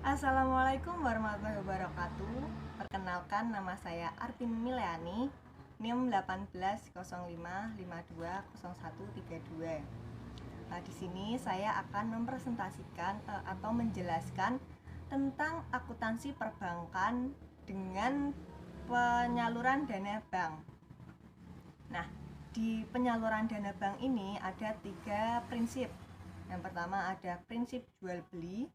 Assalamualaikum warahmatullahi wabarakatuh. Perkenalkan, nama saya Artin Mileani, NIM 1805520132. Di sini saya akan mempresentasikan atau menjelaskan tentang akuntansi perbankan dengan penyaluran dana bank. Nah, di penyaluran dana bank ini ada 3 prinsip. Yang pertama ada prinsip jual beli,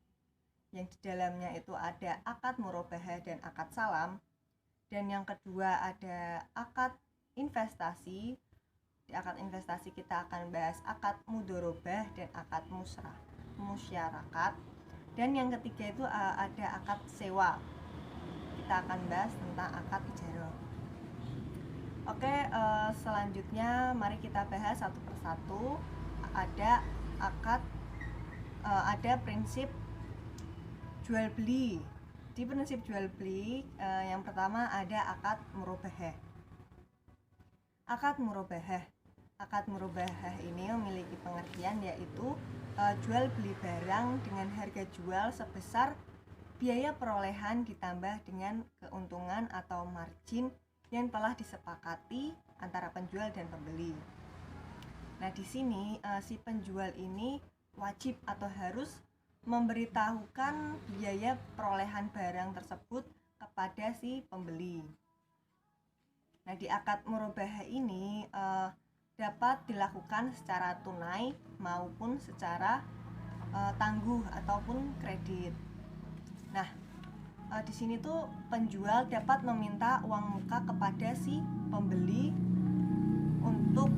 yang di dalamnya itu ada akad murabahah dan akad salam. Dan yang kedua ada akad investasi. Di akad investasi kita akan bahas akad mudharabah dan akad musyarakat. Dan yang ketiga itu ada akad sewa. Kita akan bahas tentang akad ijarah. Oke, selanjutnya mari kita bahas satu persatu. Ada prinsip jual beli. Di prinsip jual beli yang pertama ada akad murabahah. Akad murabahah ini memiliki pengertian yaitu jual beli barang dengan harga jual sebesar biaya perolehan ditambah dengan keuntungan atau margin yang telah disepakati antara penjual dan pembeli. Nah, di sini si penjual ini wajib atau harus memberitahukan biaya perolehan barang tersebut kepada si pembeli. Nah, di akad murabahah ini dapat dilakukan secara tunai maupun secara tangguh ataupun kredit. Nah, di sini tuh penjual dapat meminta uang muka kepada si pembeli. Untuk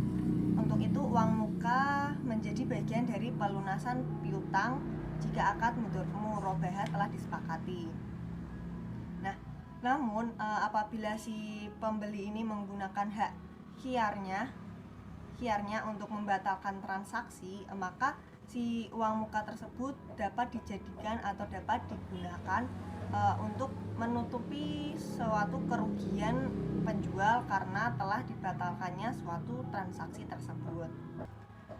itu uang muka menjadi bagian dari pelunasan piutang jika akad murabahah telah disepakati. Nah, namun apabila si pembeli ini menggunakan hak khiarnya untuk membatalkan transaksi, maka si uang muka tersebut dapat dijadikan atau dapat digunakan untuk menutupi suatu kerugian penjual karena telah dibatalkannya suatu transaksi tersebut.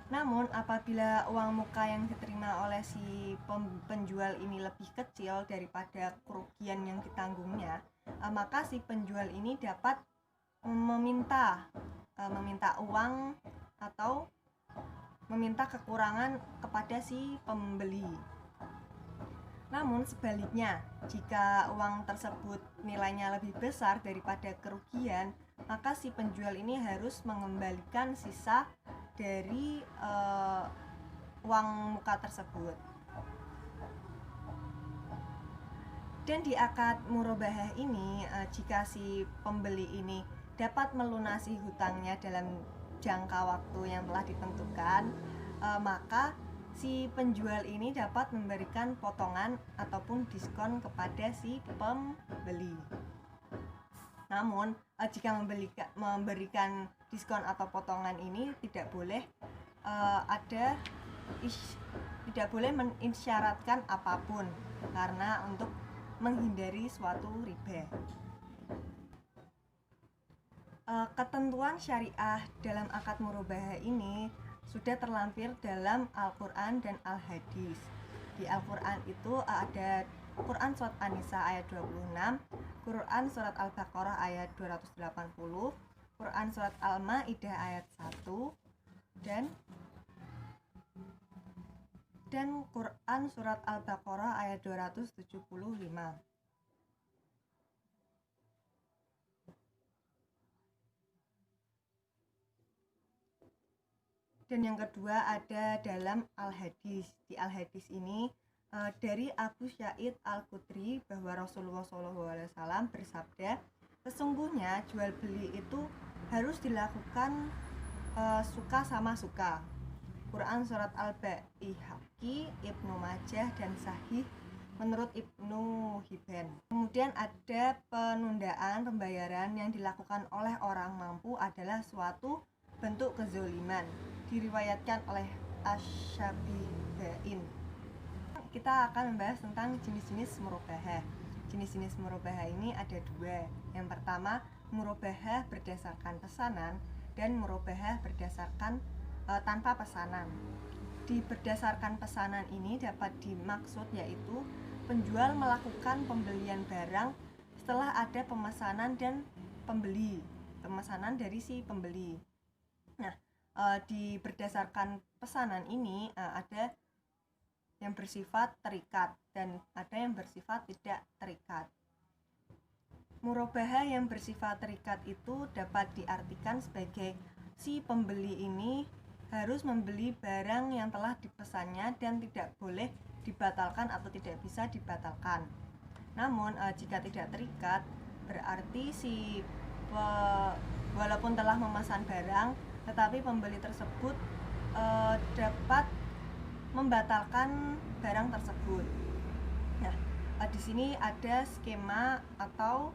Namun apabila uang muka yang diterima oleh si penjual ini lebih kecil daripada kerugian yang ditanggungnya, maka si penjual ini dapat meminta uang atau meminta kekurangan kepada si pembeli. Namun sebaliknya, jika uang tersebut nilainya lebih besar daripada kerugian, maka si penjual ini harus mengembalikan sisa dari uang muka tersebut. Dan di akad murabahah ini, jika si pembeli ini dapat melunasi hutangnya dalam jangka waktu yang telah ditentukan, maka si penjual ini dapat memberikan potongan ataupun diskon kepada si pembeli. Namun jika memberikan diskon atau potongan ini tidak boleh mensyaratkan apapun, karena untuk menghindari suatu riba. Ketentuan syariah dalam akad murabahah ini sudah terlampir dalam Al-Quran dan Al-Hadis. Di Al-Quran itu ada Quran Surat An-Nisa ayat 26, Quran Surat Al-Baqarah ayat 280, Quran Surat Al-Ma'idah ayat 1, dan Quran Surat Al-Baqarah ayat 275. Dan yang kedua ada dalam Al-Hadis. Di Al-Hadis ini dari Abu Sa'id Al-Khudri bahwa Rasulullah SAW bersabda, sesungguhnya jual beli itu harus dilakukan suka sama suka. Quran Surat Al-Baihaqi, Ibnu Majah, dan Sahih menurut Ibnu Hibban. Kemudian ada penundaan pembayaran yang dilakukan oleh orang mampu adalah suatu bentuk kezoliman. Diriwayatkan oleh Asy-Syafi'in. Kita akan membahas tentang jenis-jenis murabahah. Jenis-jenis murabahah ini ada 2. Yang pertama, murabahah berdasarkan pesanan dan murabahah berdasarkan tanpa pesanan. berdasarkan pesanan ini dapat dimaksud yaitu penjual melakukan pembelian barang setelah ada pemesanan dari si pembeli. Nah, berdasarkan pesanan ini ada yang bersifat terikat dan ada yang bersifat tidak terikat. Murabahah yang bersifat terikat itu dapat diartikan sebagai si pembeli ini harus membeli barang yang telah dipesannya dan tidak boleh dibatalkan atau tidak bisa dibatalkan. Namun jika tidak terikat, berarti walaupun telah memesan barang, tetapi pembeli tersebut dapat membatalkan barang tersebut. Nah, di sini ada skema atau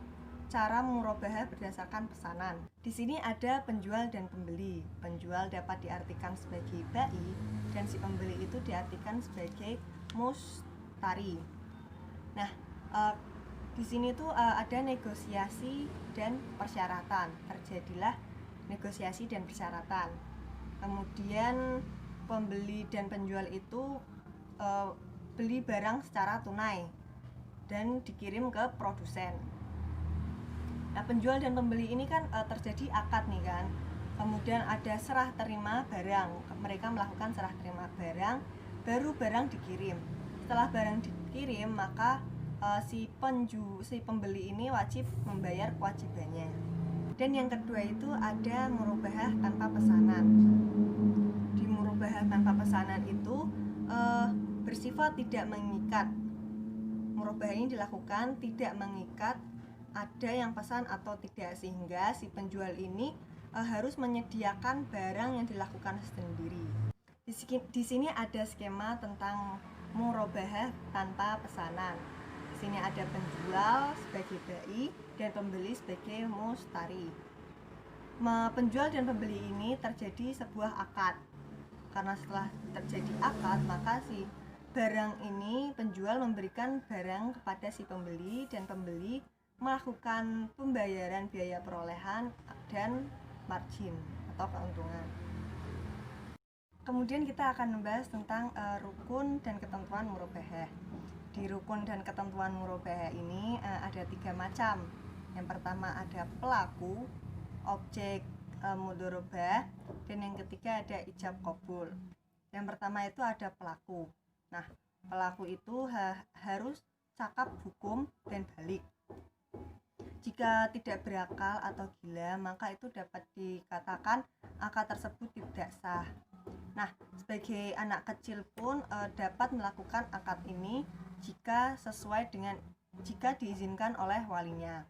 cara murabahah berdasarkan pesanan. Di sini ada penjual dan pembeli. Penjual dapat diartikan sebagai bai dan si pembeli itu diartikan sebagai mustari. Nah, di sini tuh ada negosiasi dan persyaratan. Terjadilah negosiasi dan persyaratan. Kemudian pembeli dan penjual itu beli barang secara tunai dan dikirim ke produsen. Nah, penjual dan pembeli ini kan terjadi akad nih kan. Kemudian ada serah terima barang. Mereka melakukan serah terima barang, baru barang dikirim. Setelah barang dikirim, maka si pembeli ini wajib membayar kewajibannya. Dan yang kedua itu ada murabahah tanpa pesanan. Di murabahah tanpa pesanan itu bersifat tidak mengikat. Murabahah ini dilakukan tidak mengikat ada yang pesan atau tidak, sehingga si penjual ini harus menyediakan barang yang dilakukan sendiri. Di sini ada skema tentang murabahah tanpa pesanan. Di sini ada penjual sebagai bai dan pembeli sebagai mustari. Penjual dan pembeli ini terjadi sebuah akad. Karena setelah terjadi akad, maka si barang ini penjual memberikan barang kepada si pembeli dan pembeli melakukan pembayaran biaya perolehan dan margin atau keuntungan. Kemudian kita akan membahas tentang rukun dan ketentuan murabahah. Di rukun dan ketentuan murabahah ini ada 3 macam. Yang pertama ada pelaku, objek mudharabah, dan yang ketiga ada ijab qabul. Yang pertama itu ada pelaku. Nah, pelaku itu harus cakap hukum dan balik. Jika tidak berakal atau gila, maka itu dapat dikatakan akad tersebut tidak sah. Nah, sebagai anak kecil pun dapat melakukan akad ini jika diizinkan oleh walinya.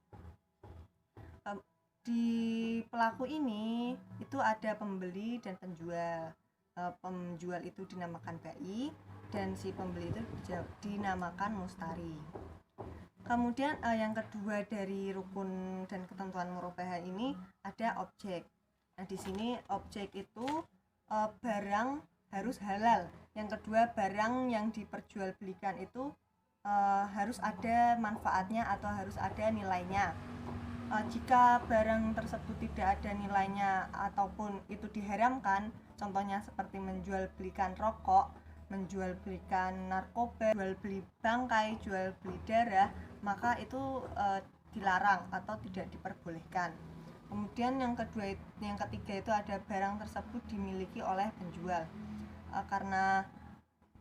Di pelaku ini itu ada pembeli dan penjual. Penjual itu dinamakan bai dan si pembeli itu dinamakan mustari. Kemudian yang kedua dari rukun dan ketentuan murabahah ini ada objek. Nah, di sini objek itu barang harus halal. Yang kedua, barang yang diperjualbelikan itu harus ada manfaatnya atau harus ada nilainya. Jika barang tersebut tidak ada nilainya ataupun itu diharamkan, contohnya seperti menjual belikan rokok, menjual belikan narkoba, jual beli bangkai, jual beli darah, maka itu dilarang atau tidak diperbolehkan. Kemudian yang ketiga itu ada barang tersebut dimiliki oleh penjual. Karena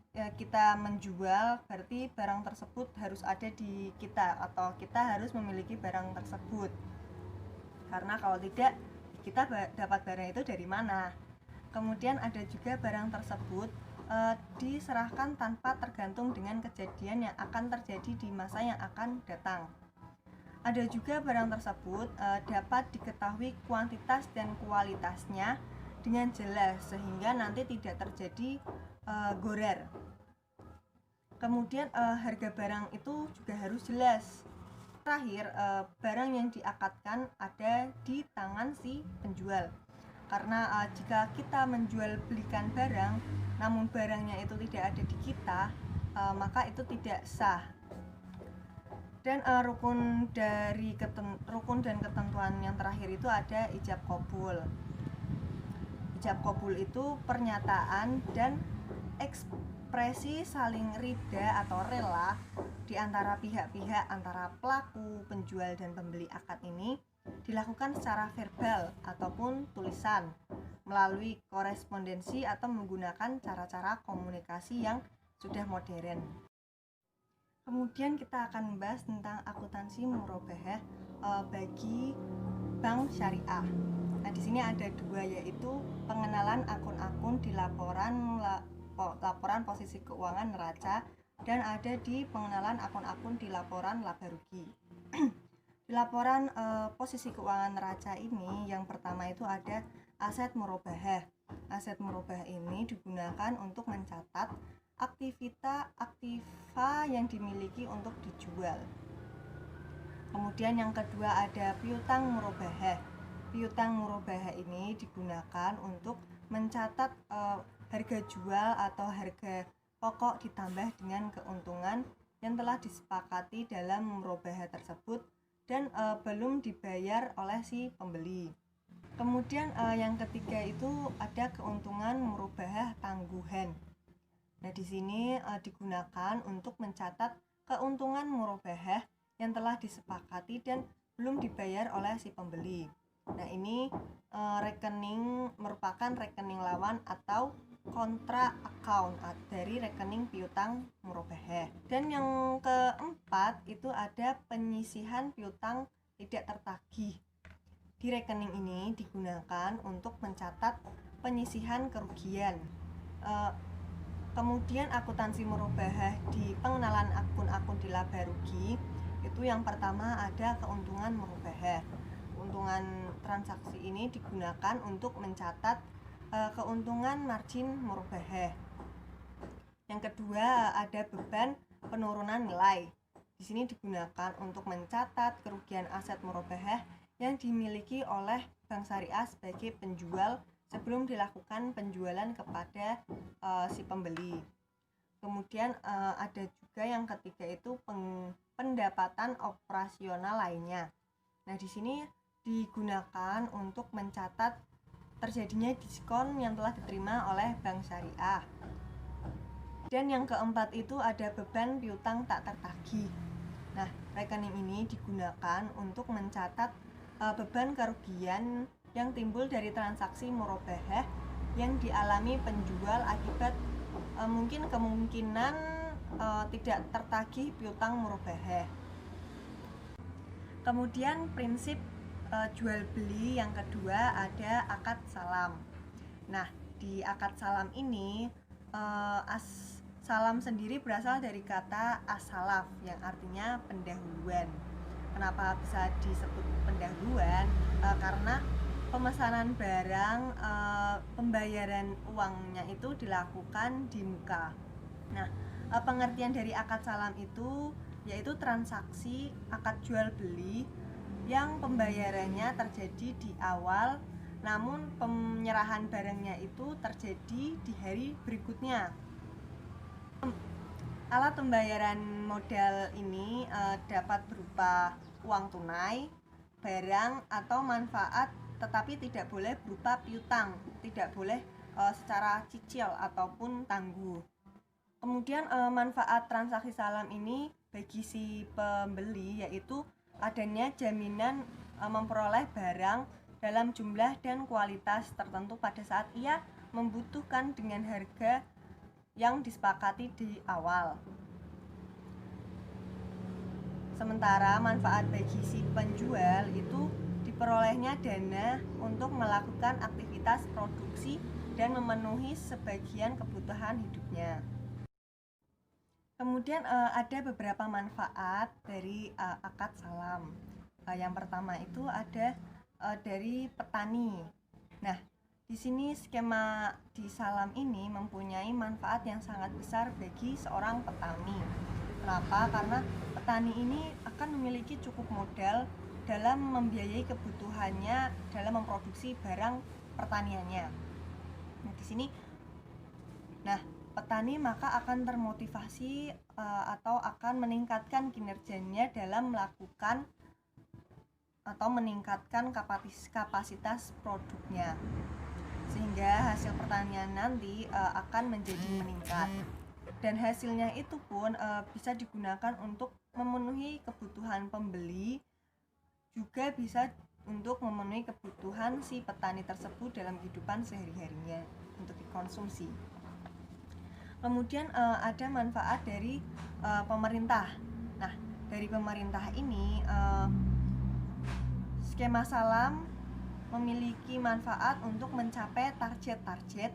kita menjual, berarti barang tersebut harus ada di kita atau kita harus memiliki barang tersebut. Karena kalau tidak, kita dapat barang itu dari mana? Kemudian ada juga barang tersebut diserahkan tanpa tergantung dengan kejadian yang akan terjadi di masa yang akan datang. Ada juga barang tersebut dapat diketahui kuantitas dan kualitasnya dengan jelas sehingga nanti tidak terjadi gorer. Kemudian harga barang itu juga harus jelas. Terakhir, barang yang diakadkan ada di tangan si penjual. Karena jika kita menjual belikan barang namun barangnya itu tidak ada di kita, maka itu tidak sah. Dan rukun dan ketentuan yang terakhir itu ada ijab qabul. Ijab qabul itu pernyataan dan ekspresi saling rida atau rela di antara pihak-pihak antara pelaku, penjual, dan pembeli akad ini dilakukan secara verbal ataupun tulisan melalui korespondensi atau menggunakan cara-cara komunikasi yang sudah modern. Kemudian kita akan membahas tentang akuntansi murabahah bagi bank syariah. Nah, di sini ada dua, yaitu pengenalan akun-akun di laporan posisi keuangan neraca, dan ada di pengenalan akun-akun di laporan laba rugi. Di laporan posisi keuangan neraca ini, yang pertama itu ada aset murabahah. Aset murabahah ini digunakan untuk mencatat aktiva yang dimiliki untuk dijual. Kemudian yang kedua ada piutang murabahah. Piutang murabahah ini digunakan untuk mencatat harga jual atau harga pokok ditambah dengan keuntungan yang telah disepakati dalam murabahah tersebut dan belum dibayar oleh si pembeli. Kemudian yang ketiga itu ada keuntungan murabahah tangguhan. Nah, di sini digunakan untuk mencatat keuntungan murabahah yang telah disepakati dan belum dibayar oleh si pembeli. Nah, ini merupakan rekening lawan atau kontra account dari rekening piutang murabahah. Dan yang keempat itu ada penyisihan piutang tidak tertagih. Di rekening ini digunakan untuk mencatat penyisihan kerugian. Kemudian akuntansi murabahah di pengenalan akun-akun di laba rugi itu yang pertama ada keuntungan murabahah. Keuntungan transaksi ini digunakan untuk mencatat keuntungan margin murabahah. Yang kedua ada beban penurunan nilai. Di sini digunakan untuk mencatat kerugian aset murabahah yang dimiliki oleh bank syariah sebagai penjual sebelum dilakukan penjualan kepada si pembeli. Kemudian ada juga yang ketiga itu pendapatan operasional lainnya. Nah, di sini digunakan untuk mencatat terjadinya diskon yang telah diterima oleh bank syariah. Dan yang keempat itu ada beban piutang tak tertagih. Nah, rekening ini digunakan untuk mencatat beban kerugian yang timbul dari transaksi murabahah yang dialami penjual akibat kemungkinan tidak tertagih piutang murabahah. Kemudian prinsip jual beli yang kedua ada akad salam. Nah, di akad salam ini salam sendiri berasal dari kata as-salaf yang artinya pendahuluan. Kenapa bisa disebut pendahuluan? Karena pemesanan barang, pembayaran uangnya itu dilakukan di muka. Nah, pengertian dari akad salam itu yaitu transaksi akad jual beli yang pembayarannya terjadi di awal, namun penyerahan barangnya itu terjadi di hari berikutnya. Alat pembayaran modal ini dapat berupa uang tunai, barang, atau manfaat, tetapi tidak boleh berupa piutang, tidak boleh secara cicil ataupun tangguh. Kemudian manfaat transaksi salam ini bagi si pembeli yaitu adanya jaminan memperoleh barang dalam jumlah dan kualitas tertentu pada saat ia membutuhkan dengan harga yang disepakati di awal. Sementara manfaat bagi si penjual itu diperolehnya dana untuk melakukan aktivitas produksi dan memenuhi sebagian kebutuhan hidupnya. Kemudian ada beberapa manfaat dari akad salam. Yang pertama itu ada dari petani. Nah, di sini skema di salam ini mempunyai manfaat yang sangat besar bagi seorang petani. Kenapa? Karena petani ini akan memiliki cukup modal dalam membiayai kebutuhannya dalam memproduksi barang pertaniannya. Nah, di sini petani maka akan termotivasi atau akan meningkatkan kinerjanya dalam melakukan atau meningkatkan kapasitas produknya. sehingga hasil pertanian nanti akan menjadi meningkat. Dan hasilnya itu pun bisa digunakan untuk memenuhi kebutuhan pembeli, juga bisa untuk memenuhi kebutuhan si petani tersebut dalam kehidupan sehari-harinya untuk dikonsumsi. Kemudian ada manfaat dari pemerintah. Nah, dari pemerintah ini skema Salam memiliki manfaat untuk mencapai target-target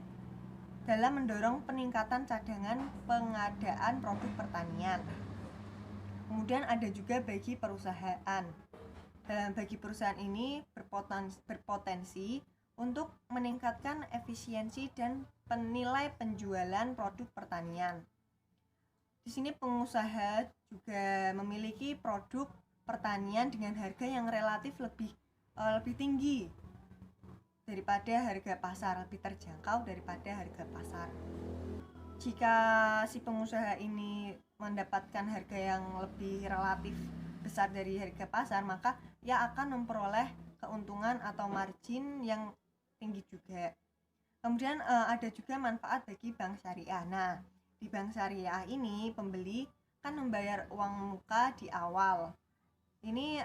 dalam mendorong peningkatan cadangan pengadaan produk pertanian. Kemudian ada juga bagi perusahaan. Bagi perusahaan ini berpotensi untuk meningkatkan efisiensi dan penilai penjualan produk pertanian. Di sini pengusaha juga memiliki produk pertanian dengan harga yang relatif lebih tinggi daripada harga pasar, lebih terjangkau daripada harga pasar. Jika si pengusaha ini mendapatkan harga yang lebih relatif besar dari harga pasar, maka ia akan memperoleh keuntungan atau margin yang tinggi juga. Kemudian ada juga manfaat bagi bank syariah. Nah, di bank syariah ini pembeli kan membayar uang muka di awal. Ini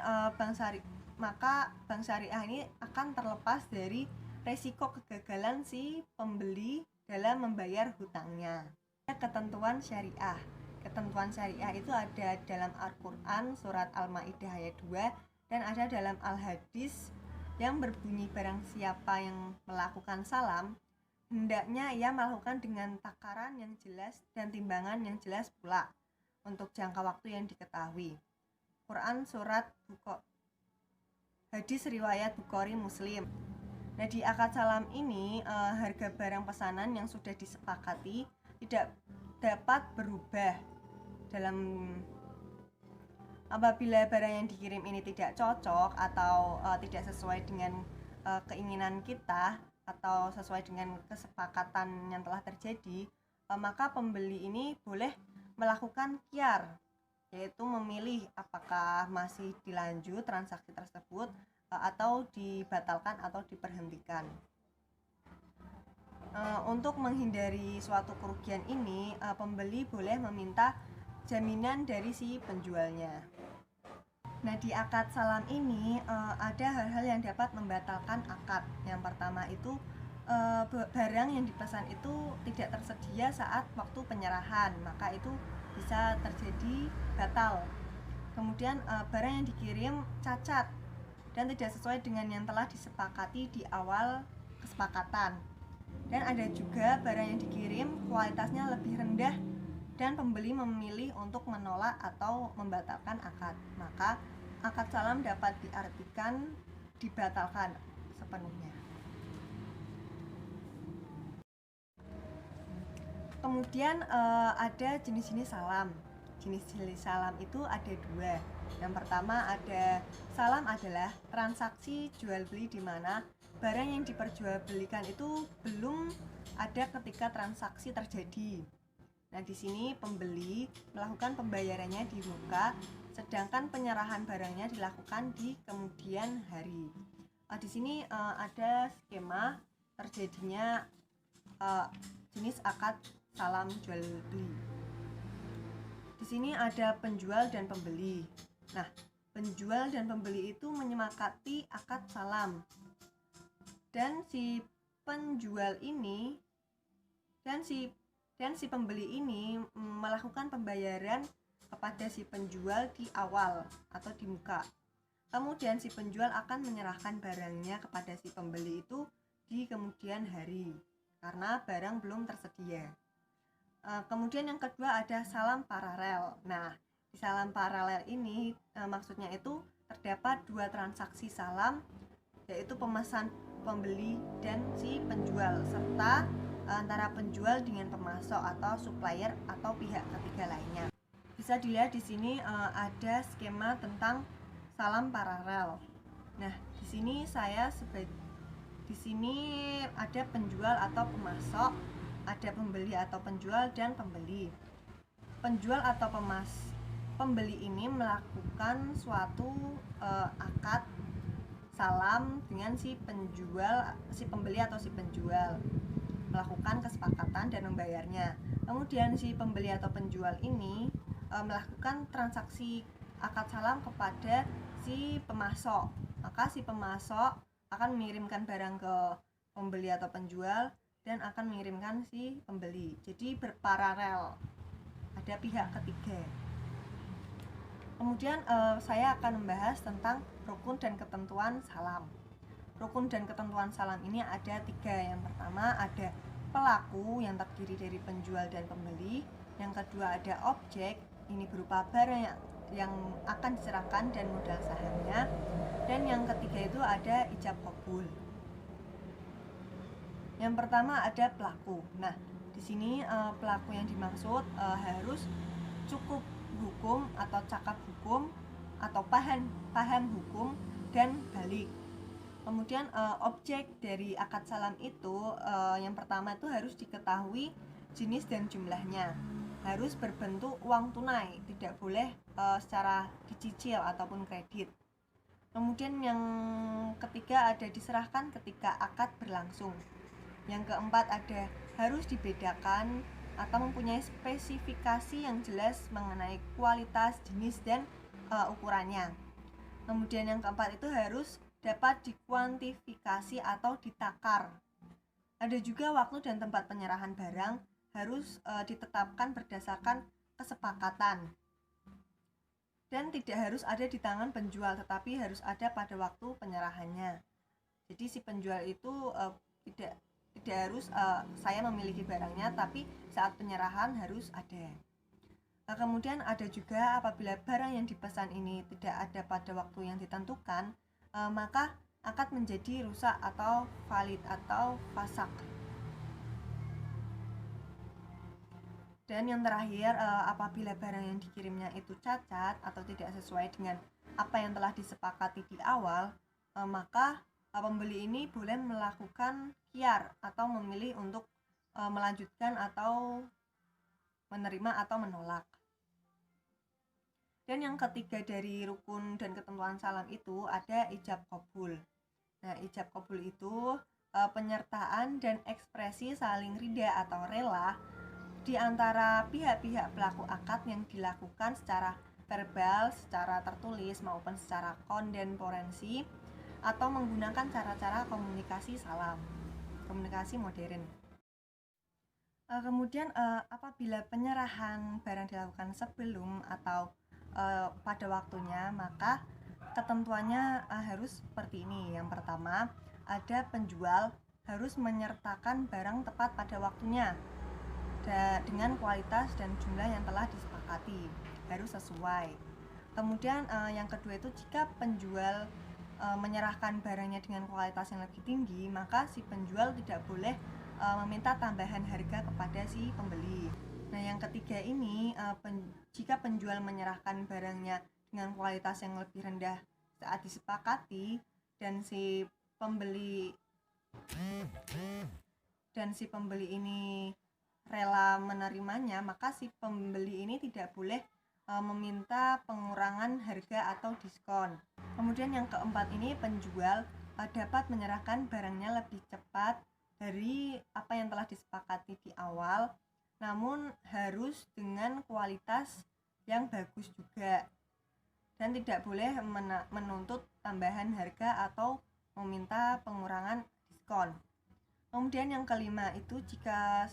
maka bank syariah ini akan terlepas dari resiko kegagalan si pembeli dalam membayar hutangnya. Ketentuan syariah. Ketentuan syariah itu ada dalam Al-Quran surat Al-Ma'idah ayat 2 dan ada dalam Al-Hadis yang berbunyi barang siapa yang melakukan salam, hendaknya ia melakukan dengan takaran yang jelas dan timbangan yang jelas pula untuk jangka waktu yang diketahui. Quran surat Hadis riwayat Bukhari Muslim. Nah, di akad salam ini harga barang pesanan yang sudah disepakati tidak dapat berubah. Apabila barang yang dikirim ini tidak cocok atau tidak sesuai dengan keinginan kita atau sesuai dengan kesepakatan yang telah terjadi, maka pembeli ini boleh melakukan khiyar, yaitu memilih apakah masih dilanjut transaksi tersebut atau dibatalkan atau diberhentikan. Untuk menghindari suatu kerugian ini, pembeli boleh meminta jaminan dari si penjualnya. Nah, di akad salam ini ada hal-hal yang dapat membatalkan akad. Yang pertama itu barang yang dipesan itu tidak tersedia saat waktu penyerahan, maka itu bisa terjadi batal. Kemudian barang yang dikirim cacat dan tidak sesuai dengan yang telah disepakati di awal kesepakatan. Dan ada juga barang yang dikirim kualitasnya lebih rendah dan pembeli memilih untuk menolak atau membatalkan akad, maka akad salam dapat diartikan dibatalkan sepenuhnya. Kemudian ada jenis-jenis salam. Jenis-jenis salam itu ada dua. Yang pertama ada salam adalah transaksi jual beli di mana barang yang diperjualbelikan itu belum ada ketika transaksi terjadi. Nah, di sini pembeli melakukan pembayarannya di muka, sedangkan penyerahan barangnya dilakukan di kemudian hari. Di sini ada skema terjadinya jenis akad salam jual beli. Di sini ada penjual dan pembeli. Nah, penjual dan pembeli itu menyepakati akad salam. Dan si penjual ini dan si pembeli ini melakukan pembayaran kepada si penjual di awal atau di muka. Kemudian si penjual akan menyerahkan barangnya kepada si pembeli itu di kemudian hari karena barang belum tersedia. Kemudian yang kedua ada salam paralel. Nah, di salam paralel ini maksudnya itu terdapat dua transaksi salam, yaitu pemesan pembeli dan si penjual, serta antara penjual dengan pemasok atau supplier atau pihak ketiga lainnya. Bisa dilihat di sini ada skema tentang salam paralel. Nah, di sini ada penjual atau pemasok, ada pembeli atau penjual dan pembeli. Penjual atau pembeli ini melakukan suatu akad salam dengan si pembeli atau si penjual, melakukan kesepakatan dan membayarnya. Kemudian si pembeli atau penjual ini melakukan transaksi akad salam kepada si pemasok. Maka si pemasok akan mengirimkan barang ke pembeli atau penjual dan akan mengirimkan si pembeli. Jadi berparalel, ada pihak ketiga. Kemudian saya akan membahas tentang rukun dan ketentuan salam. Rukun dan ketentuan salam ini ada 3. Yang pertama ada pelaku yang terdiri dari penjual dan pembeli. Yang kedua ada objek, ini berupa barang yang akan diserahkan dan modal sahamnya. Dan yang ketiga itu ada ijab qabul. Yang pertama ada pelaku. Nah, di sini pelaku yang dimaksud harus cukup hukum atau cakap hukum atau paham hukum dan balik. Kemudian objek dari akad salam itu yang pertama itu harus diketahui jenis dan jumlahnya. Harus berbentuk uang tunai, tidak boleh secara dicicil ataupun kredit. Kemudian yang ketiga ada diserahkan ketika akad berlangsung. Yang keempat ada harus dibedakan atau mempunyai spesifikasi yang jelas mengenai kualitas, jenis, dan ukurannya. Kemudian yang keempat itu harus dapat dikuantifikasi atau ditakar. Ada juga waktu dan tempat penyerahan barang harus ditetapkan berdasarkan kesepakatan. Dan tidak harus ada di tangan penjual, tetapi harus ada pada waktu penyerahannya. Jadi si penjual itu tidak harus saya memiliki barangnya, tapi saat penyerahan harus ada. Kemudian ada juga apabila barang yang dipesan ini tidak ada pada waktu yang ditentukan, maka akad menjadi rusak atau valid atau fasak. Dan yang terakhir, apabila barang yang dikirimnya itu cacat atau tidak sesuai dengan apa yang telah disepakati di awal, maka pembeli ini boleh melakukan khiyar atau memilih untuk melanjutkan atau menerima atau menolak. Dan yang ketiga dari rukun dan ketentuan salam itu ada ijab qabul. Nah, ijab qabul itu penyertaan dan ekspresi saling ridha atau rela di antara pihak-pihak pelaku akad yang dilakukan secara verbal, secara tertulis maupun secara kontemporansi atau menggunakan cara-cara komunikasi salam, komunikasi modern. Kemudian apabila penyerahan barang dilakukan sebelum atau pada waktunya, maka ketentuannya harus seperti ini. Yang pertama, ada penjual harus menyertakan barang tepat pada waktunya dengan kualitas dan jumlah yang telah disepakati, harus sesuai. Kemudian yang kedua itu jika penjual menyerahkan barangnya dengan kualitas yang lebih tinggi, maka si penjual tidak boleh meminta tambahan harga kepada si pembeli. Nah, yang ketiga ini jika penjual menyerahkan barangnya dengan kualitas yang lebih rendah saat disepakati dan si pembeli ini rela menerimanya, maka si pembeli ini tidak boleh meminta pengurangan harga atau diskon. Kemudian yang keempat ini penjual dapat menyerahkan barangnya lebih cepat dari apa yang telah disepakati di awal, namun harus dengan kualitas yang bagus juga, dan tidak boleh menuntut tambahan harga atau meminta pengurangan diskon. Kemudian yang kelima itu jika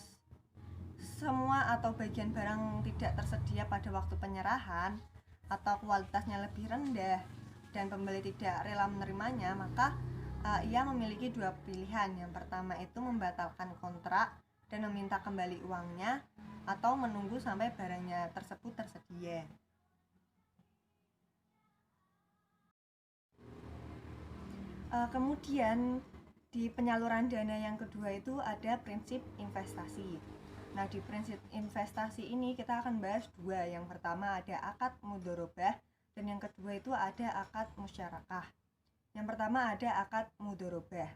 semua atau bagian barang tidak tersedia pada waktu penyerahan atau kualitasnya lebih rendah dan pembeli tidak rela menerimanya, maka ia memiliki dua pilihan. Yang pertama itu membatalkan kontrak dan meminta kembali uangnya, atau menunggu sampai barangnya tersebut tersedia. Kemudian di penyaluran dana yang kedua itu ada prinsip investasi. Nah, di prinsip investasi ini kita akan bahas dua. Yang pertama ada akad mudharabah dan yang kedua itu ada akad musyarakah. Yang pertama ada akad mudharabah.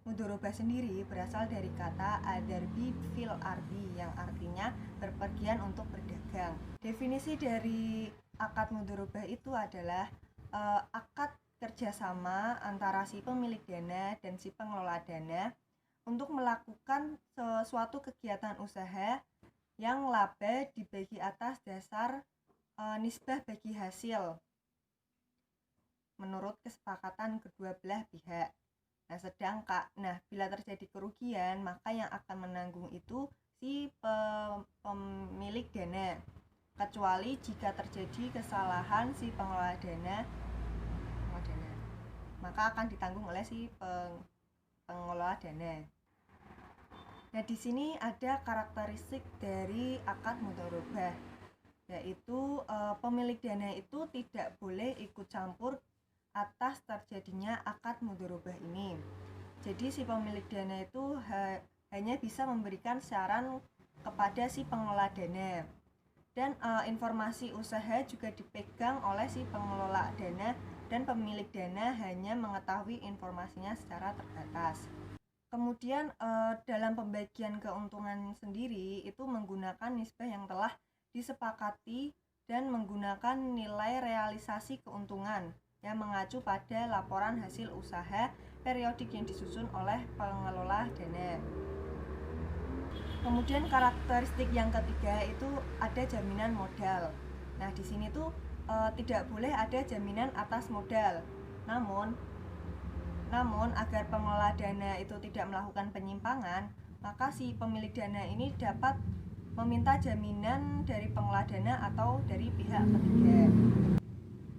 Mudharabah sendiri berasal dari kata adarbi fil ardi yang artinya berpergian untuk berdagang. Definisi dari akad mudharabah itu adalah akad kerjasama antara si pemilik dana dan si pengelola dana untuk melakukan sesuatu kegiatan usaha yang laba dibagi atas dasar nisbah bagi hasil menurut kesepakatan kedua belah pihak. Nah, bila terjadi kerugian, maka yang akan menanggung itu si pemilik dana, kecuali jika terjadi kesalahan si pengelola dana, maka akan ditanggung oleh si pengelola dana. Nah, di sini ada karakteristik dari akad mudharabah, yaitu pemilik dana itu tidak boleh ikut campur atas terjadinya akad mudharabah ini. Jadi si pemilik dana itu hanya bisa memberikan saran kepada si pengelola dana, dan informasi usaha juga dipegang oleh si pengelola dana, dan pemilik dana hanya mengetahui informasinya secara terbatas. Kemudian dalam pembagian keuntungan sendiri itu menggunakan nisbah yang telah disepakati dan menggunakan nilai realisasi keuntungan yang mengacu pada laporan hasil usaha periodik yang disusun oleh pengelola dana. Kemudian karakteristik yang ketiga itu ada jaminan modal. Nah, di sini tuh tidak boleh ada jaminan atas modal. Namun agar pengelola dana itu tidak melakukan penyimpangan, maka si pemilik dana ini dapat meminta jaminan dari pengelola dana atau dari pihak ketiga.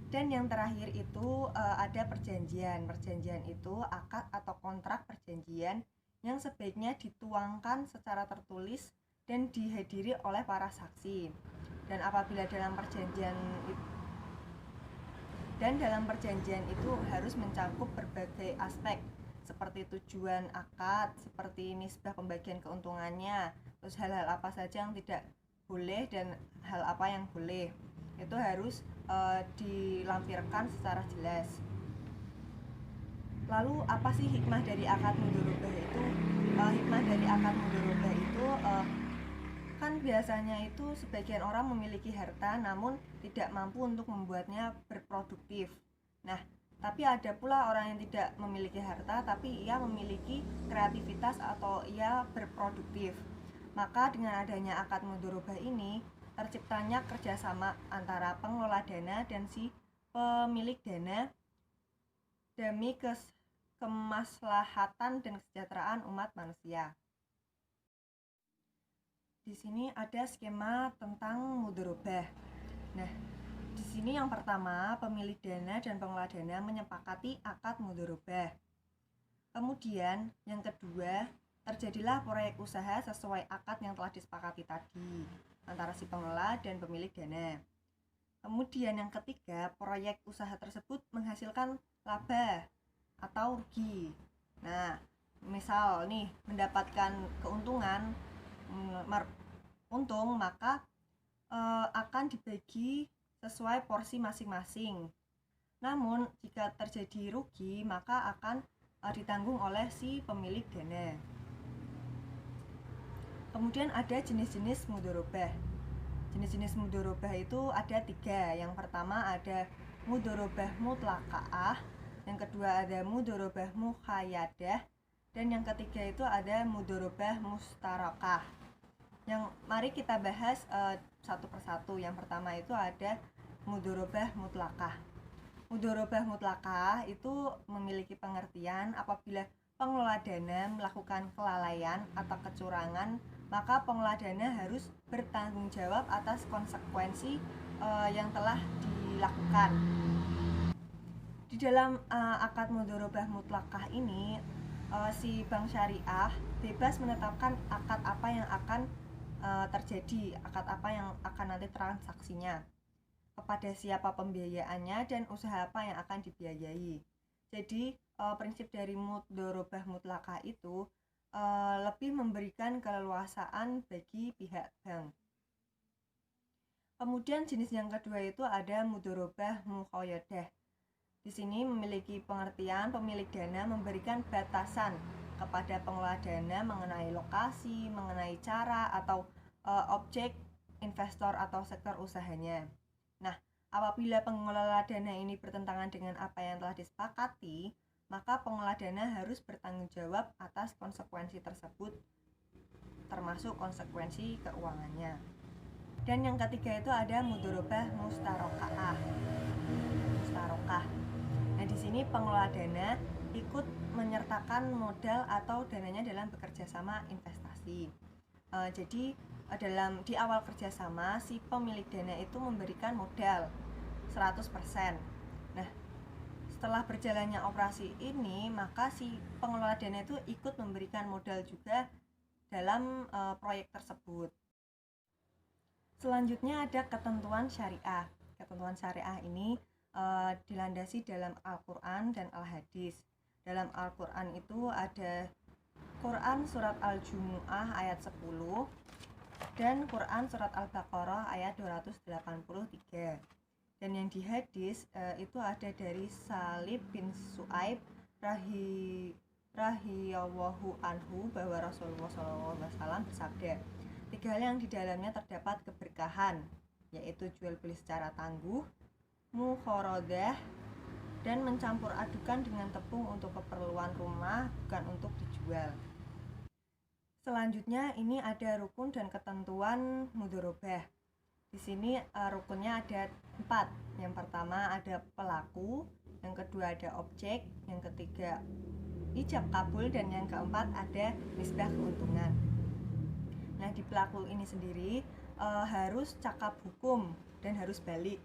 Dan yang terakhir itu ada perjanjian. Perjanjian itu akad atau kontrak perjanjian yang sebaiknya dituangkan secara tertulis dan dihadiri oleh para saksi. Dan apabila dalam perjanjian itu harus mencakup berbagai aspek seperti tujuan akad, seperti nisbah pembagian keuntungannya, terus hal-hal apa saja yang tidak boleh dan hal apa yang boleh. Itu harus dilampirkan secara jelas. Lalu apa sih hikmah dari akad mudharabah itu? Hikmah dari akad mudharabah itu kan biasanya itu sebagian orang memiliki harta namun tidak mampu untuk membuatnya berproduktif. Nah, tapi ada pula orang yang tidak memiliki harta tapi ia memiliki kreativitas atau ia berproduktif. Maka dengan adanya akad mudharabah ini terciptanya kerjasama antara pengelola dana dan si pemilik dana demi kemaslahatan dan kesejahteraan umat manusia. Di sini ada skema tentang mudharabah. Nah, di sini yang pertama, pemilik dana dan pengelola dana menyepakati akad mudharabah. Kemudian yang kedua, terjadilah proyek usaha sesuai akad yang telah disepakati tadi antara si pengelola dan pemilik dana. Kemudian yang ketiga, proyek usaha tersebut menghasilkan laba atau rugi. Nah, misal nih mendapatkan keuntungan untung, maka akan dibagi sesuai porsi masing-masing. Namun jika terjadi rugi, maka akan ditanggung oleh si pemilik dana. Kemudian ada jenis-jenis mudharabah. Jenis-jenis mudharabah itu ada 3. Yang pertama ada mudharabah mutlaqah, yang kedua ada mudharabah muqayyadah, dan yang ketiga itu ada mudharabah mustarakah. Mari kita bahas satu persatu. Yang pertama itu ada mudharabah mutlaqah. Mudharabah mutlaqah itu memiliki pengertian apabila pengelola dana melakukan kelalaian atau kecurangan, maka pengelola dana harus bertanggung jawab atas konsekuensi yang telah dilakukan. Di dalam akad mudharabah mutlaqah ini, si bank syariah bebas menetapkan akad apa yang akan terjadi, akad apa yang akan nanti transaksinya, kepada siapa pembiayaannya, dan usaha apa yang akan dibiayai. Jadi prinsip dari mudharabah mutlaqah itu lebih memberikan keleluasaan bagi pihak bank. Kemudian jenis yang kedua itu ada mudharabah muqayyadah. Di sini memiliki pengertian pemilik dana memberikan batasan kepada pengelola dana mengenai lokasi, mengenai cara atau objek investor atau sektor usahanya. Nah, Apabila pengelola dana ini bertentangan dengan apa yang telah disepakati, maka pengelola dana harus bertanggung jawab atas konsekuensi tersebut, termasuk konsekuensi keuangannya. Dan yang ketiga itu ada mudharabah mustarokah. Nah, di sini pengelola dana ikut menyertakan modal atau dananya dalam bekerja sama investasi. Jadi di awal kerjasama si pemilik dana itu memberikan modal 100%. Nah, setelah berjalannya operasi ini, maka si pengelola dana itu ikut memberikan modal juga dalam proyek tersebut. Selanjutnya ada ketentuan syariah. Ketentuan syariah ini dilandasi dalam Al-Quran dan Al-Hadis. Dalam Al-Quran itu ada Quran surat Al-Jumu'ah ayat 10 dan Quran surat Al-Baqarah ayat 283. Dan yang di hadis itu ada dari Salib bin Su'aib rahiyallahu anhu bahwa Rasulullah SAW bersabda, 3 hal yang di dalamnya terdapat keberkahan, yaitu jual beli secara tangguh, mukhorodah, dan mencampur adukan dengan tepung untuk keperluan rumah, bukan untuk dijual. Selanjutnya ini ada rukun dan ketentuan mudharabah. Di sini rukunnya ada 4. Yang pertama ada pelaku, yang kedua ada objek, yang ketiga ijab kabul, dan yang keempat ada nisbah keuntungan. Nah, di pelaku ini sendiri harus cakap hukum dan harus balik.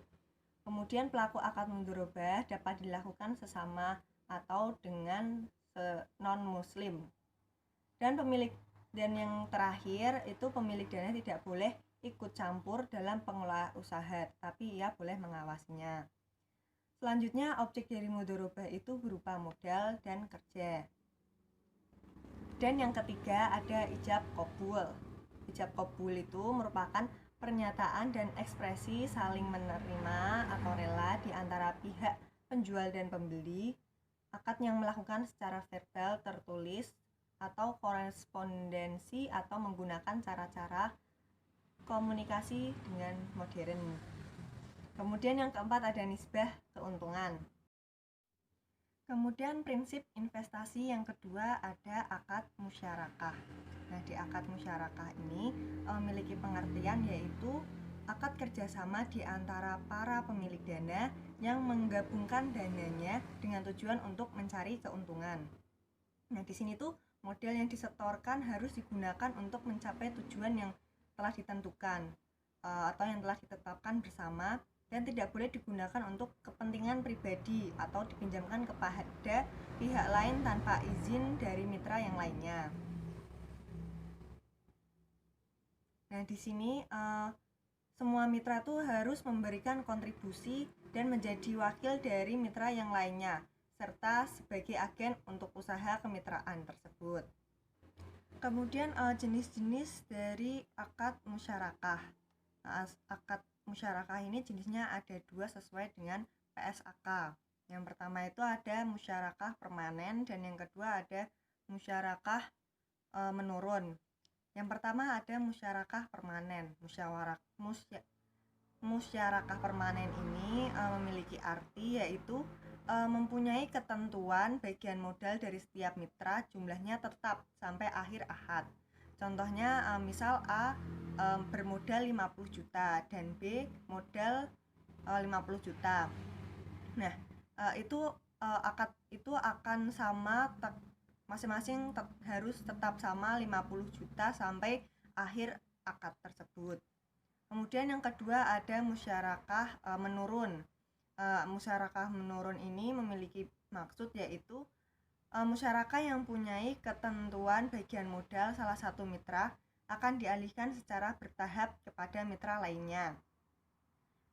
Kemudian pelaku akad mudharabah dapat dilakukan sesama atau dengan non-muslim. Dan yang terakhir itu pemilik dana tidak boleh ikut campur dalam pengelola usaha, tapi ia boleh mengawasinya. Selanjutnya objek dari mudharabah itu berupa modal dan kerja. Dan yang ketiga ada ijab qabul. Ijab qabul itu merupakan pernyataan dan ekspresi saling menerima atau rela di antara pihak penjual dan pembeli, akad yang melakukan secara verbal, tertulis, atau korespondensi, atau menggunakan cara-cara komunikasi dengan modern. Kemudian yang keempat ada nisbah keuntungan. Kemudian prinsip investasi yang kedua ada akad musyarakah. Nah, di akad musyarakah ini memiliki pengertian yaitu akad kerjasama di antara para pemilik dana yang menggabungkan dananya dengan tujuan untuk mencari keuntungan. Nah, di sini tuh modal yang disetorkan harus digunakan untuk mencapai tujuan yang telah ditentukan atau yang telah ditetapkan bersama, dan tidak boleh digunakan untuk kepentingan pribadi atau dipinjamkan kepada pihak lain tanpa izin dari mitra yang lainnya. Nah, di sini semua mitra tuh harus memberikan kontribusi dan menjadi wakil dari mitra yang lainnya, serta sebagai agen untuk usaha kemitraan tersebut. Kemudian jenis-jenis dari akad musyarakah. Nah, akad musyarakah ini jenisnya ada 2 sesuai dengan PSAK. Yang pertama itu ada musyarakah permanen dan yang kedua ada musyarakah menurun. Yang pertama ada musyarakah permanen. Musyarakah permanen ini memiliki arti yaitu mempunyai ketentuan bagian modal dari setiap mitra jumlahnya tetap sampai akhir ahad. Contohnya misal A bermodal 50 juta dan B modal 50 juta. Nah, akad itu akan sama, masing-masing harus tetap sama 50 juta sampai akhir akad tersebut. Kemudian yang kedua ada musyarakah menurun. Musyarakah menurun ini memiliki maksud yaitu musyarakah yang mempunyai ketentuan bagian modal salah satu mitra akan dialihkan secara bertahap kepada mitra lainnya.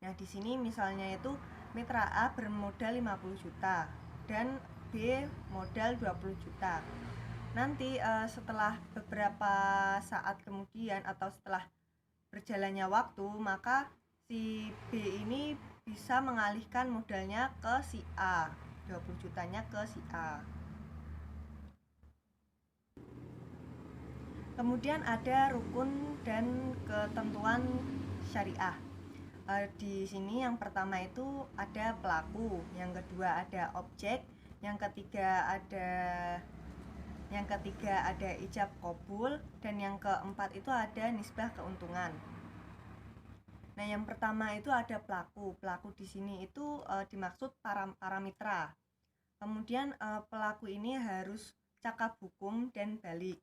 Nah, di sini misalnya itu mitra A bermodal 50 juta dan B modal 20 juta. Nanti setelah beberapa saat kemudian atau setelah berjalannya waktu, maka si B ini bisa mengalihkan modalnya ke si A, 20 jutanya ke si A. Kemudian ada rukun dan ketentuan syariah. Di sini yang pertama itu ada pelaku, yang kedua ada objek, yang ketiga ada ijab qabul, dan yang keempat itu ada nisbah keuntungan. Nah, yang pertama itu ada pelaku. Pelaku di sini itu dimaksud para mitra. Kemudian pelaku ini harus cakap hukum dan balik.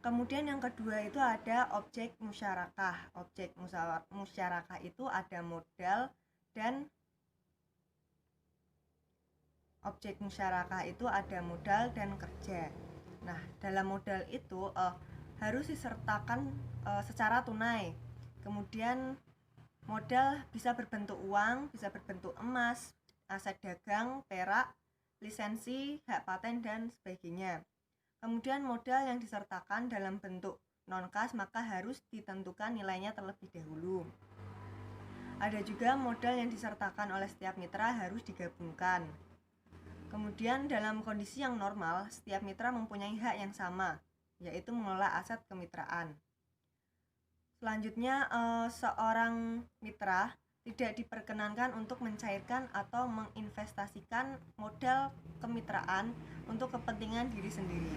Kemudian yang kedua itu ada objek musyarakah. Objek musyarakah itu ada modal dan kerja. Nah, dalam modal itu harus disertakan secara tunai. Kemudian modal bisa berbentuk uang, bisa berbentuk emas, aset dagang, perak, lisensi, hak paten, dan sebagainya. Kemudian modal yang disertakan dalam bentuk non-kas maka harus ditentukan nilainya terlebih dahulu. Ada juga modal yang disertakan oleh setiap mitra harus digabungkan. Kemudian dalam kondisi yang normal, setiap mitra mempunyai hak yang sama, yaitu mengelola aset kemitraan. Selanjutnya, seorang mitra tidak diperkenankan untuk mencairkan atau menginvestasikan modal kemitraan untuk kepentingan diri sendiri.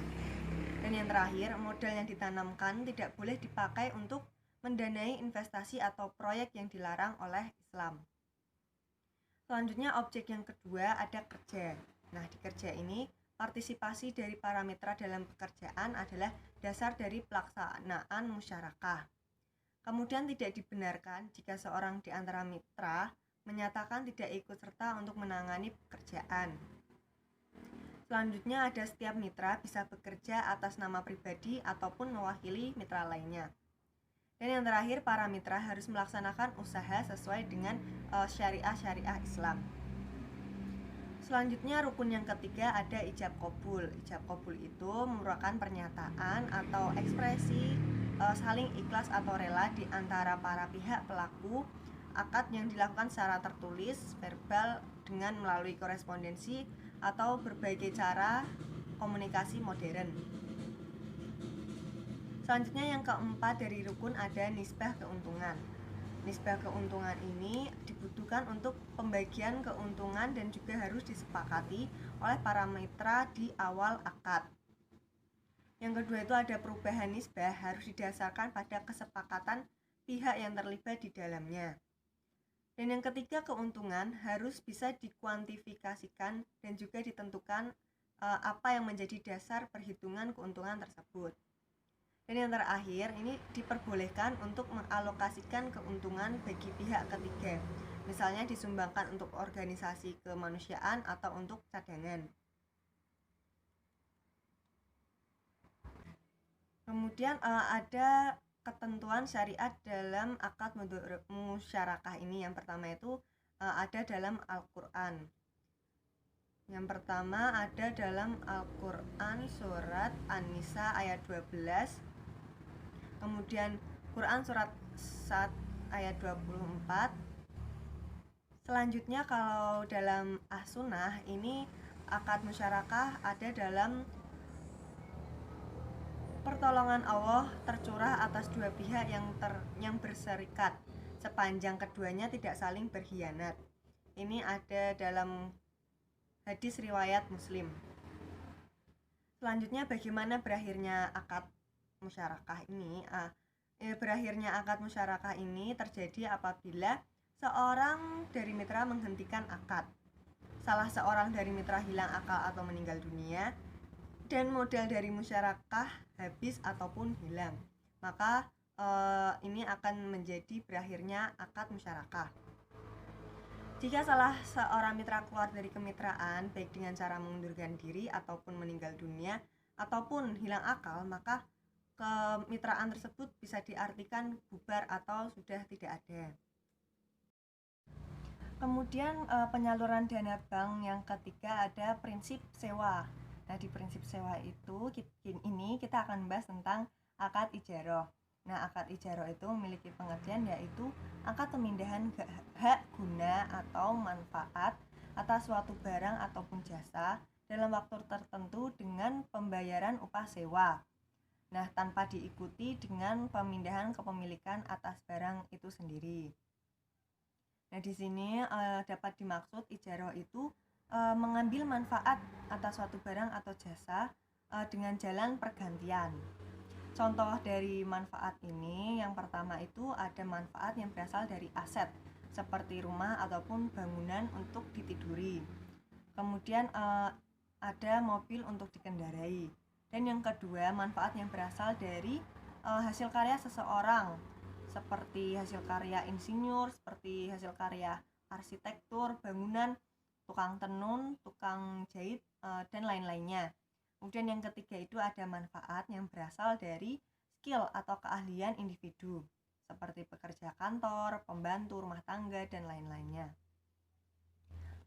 Dan yang terakhir, modal yang ditanamkan tidak boleh dipakai untuk mendanai investasi atau proyek yang dilarang oleh Islam. Selanjutnya, objek yang kedua ada kerja. Nah, di kerja ini partisipasi dari para mitra dalam pekerjaan adalah dasar dari pelaksanaan musyarakah. Kemudian tidak dibenarkan jika seorang di antara mitra menyatakan tidak ikut serta untuk menangani pekerjaan. Selanjutnya ada setiap mitra bisa bekerja atas nama pribadi ataupun mewakili mitra lainnya. Dan yang terakhir, para mitra harus melaksanakan usaha sesuai dengan syariah Islam. Selanjutnya rukun yang ketiga ada ijab qabul. Ijab qabul itu merupakan pernyataan atau ekspresi saling ikhlas atau rela di antara para pihak pelaku akad yang dilakukan secara tertulis, verbal, dengan melalui korespondensi atau berbagai cara komunikasi modern. Selanjutnya yang keempat dari rukun ada nisbah keuntungan. Nisbah keuntungan ini dibutuhkan untuk pembagian keuntungan dan juga harus disepakati oleh para mitra di awal akad. Yang kedua itu ada perubahan nisbah, harus didasarkan pada kesepakatan pihak yang terlibat di dalamnya. Dan yang ketiga, keuntungan harus bisa dikuantifikasikan dan juga ditentukan apa yang menjadi dasar perhitungan keuntungan tersebut. Dan yang terakhir, ini diperbolehkan untuk mengalokasikan keuntungan bagi pihak ketiga, misalnya disumbangkan untuk organisasi kemanusiaan atau untuk cadangan. Kemudian ada ketentuan syariat dalam akad musyarakah ini. Yang pertama itu ada dalam Al-Quran. Yang pertama ada dalam Al-Quran surat An-Nisa ayat 12. Kemudian Quran surat 1 ayat 24. Selanjutnya kalau dalam As-Sunnah ini akad musyarakah ada dalam pertolongan Allah tercurah atas dua pihak yang berserikat sepanjang keduanya tidak saling berkhianat. Ini ada dalam hadis riwayat Muslim. Selanjutnya bagaimana berakhirnya akad musyarakah ini? Berakhirnya akad musyarakah ini terjadi apabila seorang dari mitra menghentikan akad, salah seorang dari mitra hilang akal atau meninggal dunia, dan modal dari musyarakah habis ataupun hilang, maka ini akan menjadi berakhirnya akad musyarakah. Jika salah seorang mitra keluar dari kemitraan baik dengan cara mengundurkan diri ataupun meninggal dunia ataupun hilang akal, maka kemitraan tersebut bisa diartikan bubar atau sudah tidak ada. Kemudian penyaluran dana bank yang ketiga ada prinsip sewa. Nah, di prinsip sewa itu ini kita akan bahas tentang akad ijaroh. Nah, akad ijaroh itu memiliki pengertian yaitu akad pemindahan hak guna atau manfaat atas suatu barang ataupun jasa dalam waktu tertentu dengan pembayaran upah sewa. Nah, tanpa diikuti dengan pemindahan kepemilikan atas barang itu sendiri. Nah, di sini dapat dimaksud ijarah itu mengambil manfaat atas suatu barang atau jasa dengan jalan pergantian. Contoh dari manfaat ini, yang pertama itu ada manfaat yang berasal dari aset seperti rumah ataupun bangunan untuk ditiduri. Kemudian ada mobil untuk dikendarai. Dan yang kedua, manfaat yang berasal dari hasil karya seseorang, seperti hasil karya insinyur, seperti hasil karya arsitektur, bangunan, tukang tenun, tukang jahit, dan lain-lainnya. Kemudian yang ketiga itu ada manfaat yang berasal dari skill atau keahlian individu, seperti pekerja kantor, pembantu rumah tangga, dan lain-lainnya.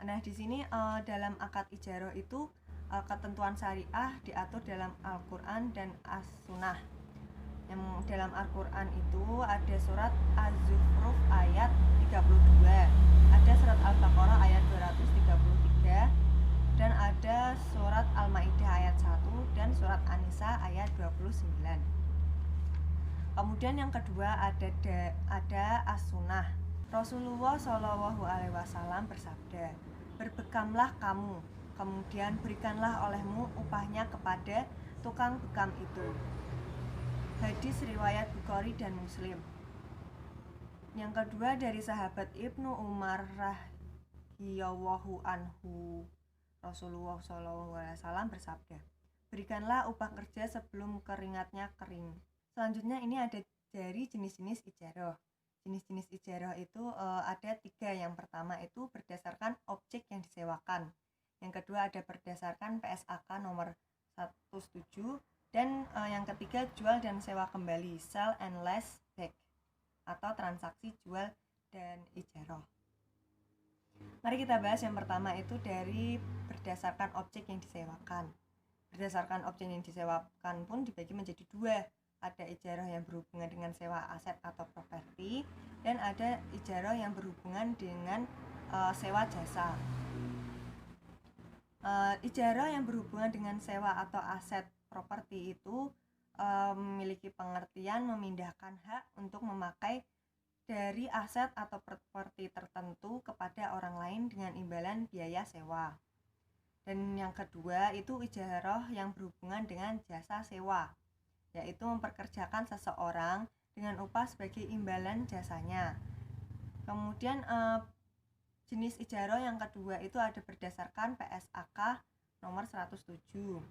Nah, di sini dalam akad ijarah itu ketentuan syariah diatur dalam Al-Quran dan As-Sunnah. Yang dalam Al-Quran itu ada surat Az-Zukhruf ayat 32, ada surat Al-Baqarah ayat 233, dan ada surat Al-Maidah ayat 1 dan surat An-Nisa ayat 29. Kemudian yang kedua ada As-Sunnah. Rasulullah Shallallahu Alaihi Wasallam bersabda, "Berbekamlah kamu, kemudian berikanlah olehmu upahnya kepada tukang bekam itu." Hadis riwayat Bukhari dan Muslim. Yang kedua dari sahabat Ibnu Umar radhiyallahu anhu, Rasulullah SAW bersabda, "Berikanlah upah kerja sebelum keringatnya kering." Selanjutnya ini ada dari jenis-jenis ijarah. Jenis-jenis ijarah itu ada 3. Yang pertama itu berdasarkan objek yang disewakan. Yang kedua ada berdasarkan PSAK nomor 107. Dan yang ketiga jual dan sewa kembali, sell and lease back, atau transaksi jual dan ijarah. Mari kita bahas yang pertama itu dari berdasarkan objek yang disewakan. Berdasarkan objek yang disewakan pun dibagi menjadi 2. Ada ijarah yang berhubungan dengan sewa aset atau properti, dan ada ijarah yang berhubungan dengan sewa jasa. Ijarah yang berhubungan dengan sewa atau aset properti itu memiliki pengertian memindahkan hak untuk memakai dari aset atau properti tertentu kepada orang lain dengan imbalan biaya sewa. Dan yang kedua itu ijarah yang berhubungan dengan jasa sewa, yaitu memperkerjakan seseorang dengan upah sebagai imbalan jasanya. Kemudian jenis ijarah yang kedua itu ada berdasarkan PSAK nomor 107.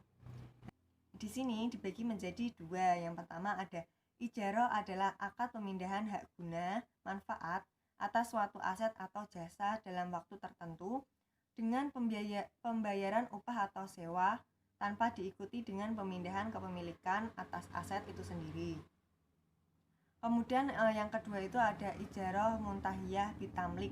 Di sini dibagi menjadi 2. Yang pertama ada ijarah adalah akad pemindahan hak guna manfaat atas suatu aset atau jasa dalam waktu tertentu dengan pembayaran upah atau sewa tanpa diikuti dengan pemindahan kepemilikan atas aset itu sendiri. Kemudian yang kedua itu ada ijarah muntahiyah bitamlik.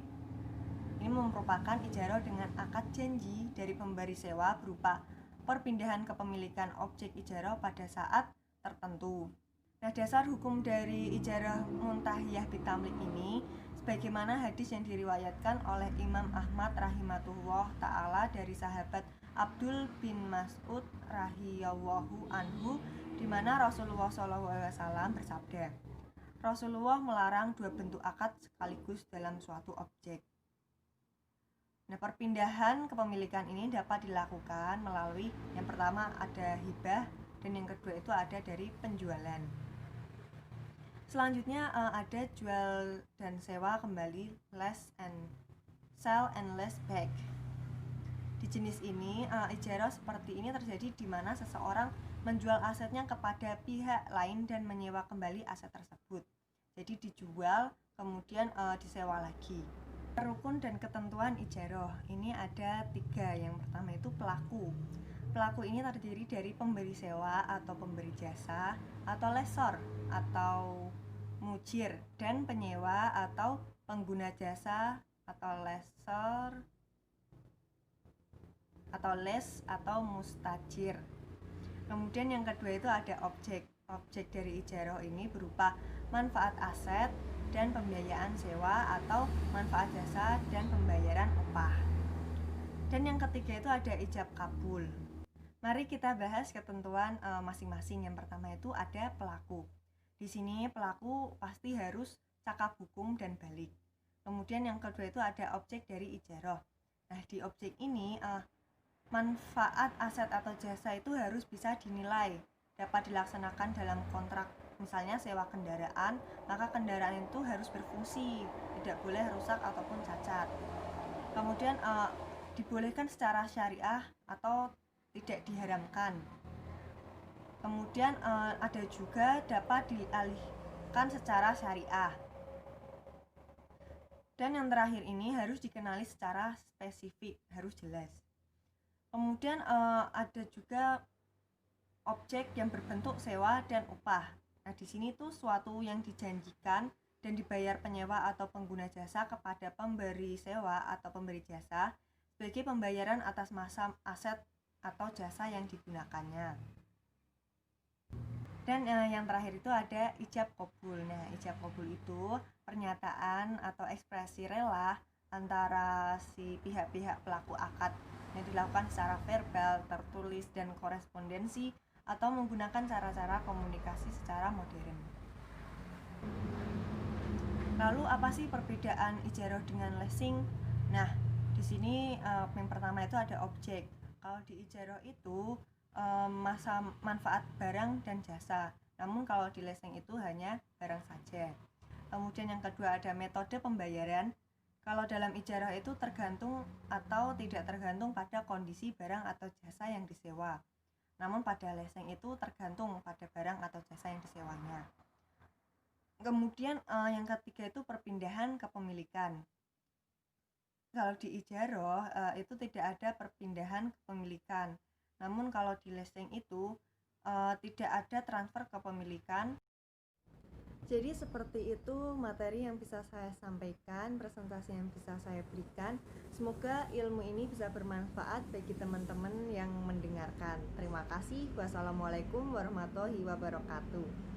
Ini merupakan ijarah dengan akad janji dari pemberi sewa berupa perpindahan kepemilikan objek ijarah pada saat tertentu. Nah, dasar hukum dari ijarah muntahiyah bitamlik ini sebagaimana hadis yang diriwayatkan oleh Imam Ahmad rahimahullah ta'ala dari sahabat Abdul bin Mas'ud radhiyallahu anhu, di mana Rasulullah SAW bersabda, Rasulullah melarang 2 bentuk akad sekaligus dalam suatu objek. Nah, perpindahan kepemilikan ini dapat dilakukan melalui yang pertama ada hibah, dan yang kedua itu ada dari penjualan. Selanjutnya ada jual dan sewa kembali, lease and sell and lease back. Di jenis ini ijarah seperti ini terjadi di mana seseorang menjual asetnya kepada pihak lain dan menyewa kembali aset tersebut. Jadi dijual kemudian disewa lagi. Rukun dan ketentuan ijarah ini ada 3. Yang pertama itu pelaku. Pelaku ini terdiri dari pemberi sewa atau pemberi jasa, atau lessor atau mujir, dan penyewa atau pengguna jasa atau lessor atau les atau mustajir. Kemudian yang kedua itu ada objek. Objek dari ijarah ini berupa manfaat aset dan pembiayaan sewa atau manfaat jasa dan pembayaran upah. Dan yang ketiga itu ada ijab kabul. Mari kita bahas ketentuan masing-masing. Yang pertama itu ada pelaku. Di sini pelaku pasti harus cakap hukum dan balik. Kemudian yang kedua itu ada objek dari ijarah. Nah, di objek ini manfaat aset atau jasa itu harus bisa dinilai, dapat dilaksanakan dalam kontrak. Misalnya sewa kendaraan, maka kendaraan itu harus berfungsi, tidak boleh rusak ataupun cacat. Kemudian dibolehkan secara syariah atau tidak diharamkan. Kemudian ada juga dapat dialihkan secara syariah. Dan yang terakhir ini harus dikenali secara spesifik, harus jelas. Kemudian ada juga objek yang berbentuk sewa dan upah. Nah, di sini tuh suatu yang dijanjikan dan dibayar penyewa atau pengguna jasa kepada pemberi sewa atau pemberi jasa sebagai pembayaran atas masa aset atau jasa yang digunakannya. Dan yang terakhir itu ada ijab qabul. Nah, ijab qabul itu pernyataan atau ekspresi rela antara si pihak-pihak pelaku akad yang dilakukan secara verbal, tertulis, dan korespondensi atau menggunakan cara-cara komunikasi secara modern. Lalu apa sih perbedaan ijarah dengan leasing? Nah, di sini yang pertama itu ada objek. Kalau di ijarah itu masa manfaat barang dan jasa. Namun kalau di leasing itu hanya barang saja. Kemudian yang kedua ada metode pembayaran. Kalau dalam ijarah itu tergantung atau tidak tergantung pada kondisi barang atau jasa yang disewa. Namun pada leasing itu tergantung pada barang atau jasa yang disewanya. Kemudian yang ketiga itu perpindahan kepemilikan. Kalau di ijarah itu tidak ada perpindahan kepemilikan. Namun kalau di leasing itu tidak ada transfer kepemilikan. Jadi seperti itu materi yang bisa saya sampaikan, presentasi yang bisa saya berikan. Semoga ilmu ini bisa bermanfaat bagi teman-teman yang mendengarkan. Terima kasih. Wassalamualaikum warahmatullahi wabarakatuh.